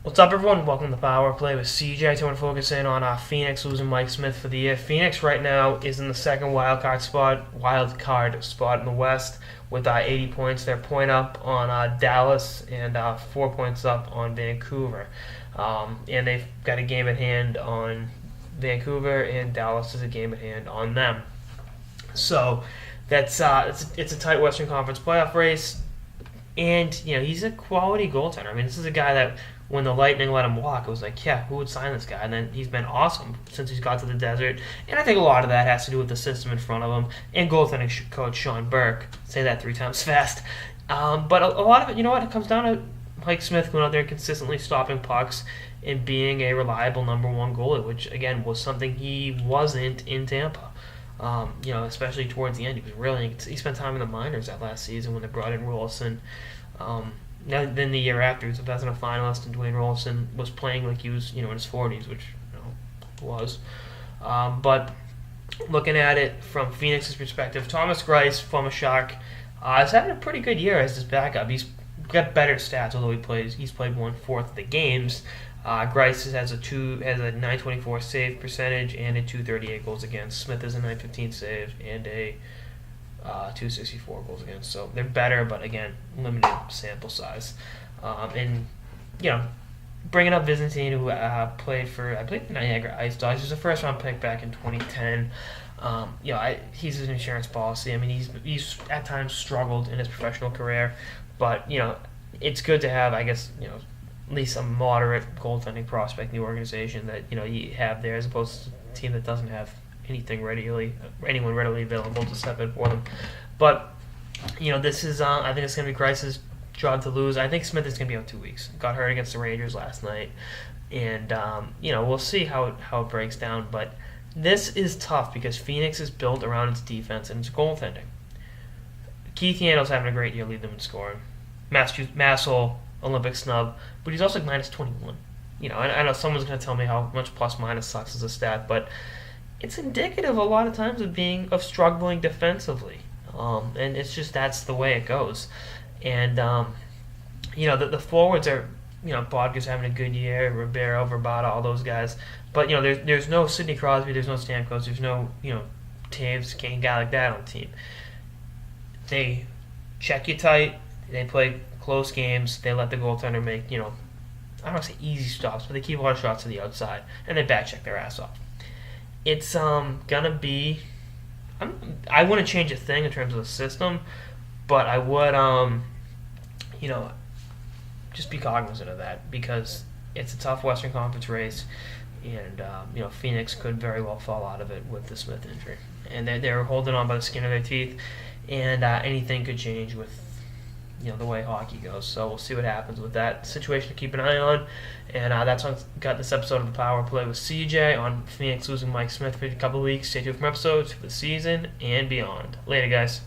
What's up, everyone? Welcome to Power Play with CJ. I want to focus in on Phoenix losing Mike Smith for the year. Phoenix right now is in the second wild card spot in the West with 80 points. They're point up on Dallas and 4 points up on Vancouver. And they've got a game at hand on Vancouver, and Dallas is a game at hand on them. So that's it's a tight Western Conference playoff race. And, he's a quality goaltender. I mean, this is a guy that when the Lightning let him walk, it was like, yeah, who would sign this guy? And then he's been awesome since he's got to the desert. And I think a lot of that has to do with the system in front of him and goaltending coach Sean Burke. Say that 3 times fast. But a lot of it, it comes down to Mike Smith going out there and consistently stopping pucks and being a reliable number one goalie, which, again, was something he wasn't in Tampa. Especially towards the end, he spent time in the minors that last season when they brought in Rolson. Then the year after, he was a Vezina finalist, and Dwayne Rolson was playing like he was, in his 40s, which was. But looking at it from Phoenix's perspective, Thomas Greiss, former Shark, is having a pretty good year as his backup. He's got better stats, although he's played 1/4 of the games. Greiss has a 924 save percentage and a 238 goals against. Smith is a 915 save and a 264 goals against. So they're better, but again, limited sample size. Bringing up Byzantine, who played for, I believe, the Niagara Ice Dogs. He was a first-round pick back in 2010. He's an insurance policy. I mean, he's at times struggled in his professional career, but it's good to have, I guess, at least a moderate goaltending prospect in the organization that you have there, as opposed to a team that doesn't have anyone readily available to step in for them. But this is I think it's going to be Greiss's job to lose. I think Smith is going to be out 2 weeks. Got hurt against the Rangers last night, and we'll see how it breaks down. But this is tough because Phoenix is built around its defense and its goaltending. Keith Yandle's having a great year, leading them in scoring. Massel, Olympic snub, but he's also minus 21. I know someone's going to tell me how much plus minus sucks as a stat, but it's indicative a lot of times of struggling defensively, and it's just that's the way it goes. And the forwards are Bodker's having a good year, Ribeiro, Verbata, all those guys, but there's no Sidney Crosby, there's no Stamkos, there's no Taves, Kane, guy like that on the team. They check you tight, they play close games, they let the goaltender make I don't want to say easy stops, but they keep a lot of shots to the outside, and they back check their ass off. It's gonna be. I wouldn't change a thing in terms of the system, but I would just be cognizant of that because it's a tough Western Conference race, and Phoenix could very well fall out of it with the Smith injury, and they're holding on by the skin of their teeth, and anything could change with the way hockey goes. So we'll see what happens with that situation to keep an eye on. And that's why I've got this episode of the Power Play with CJ on Phoenix losing Mike Smith for a couple of weeks. Stay tuned for episodes for the season and beyond. Later, guys.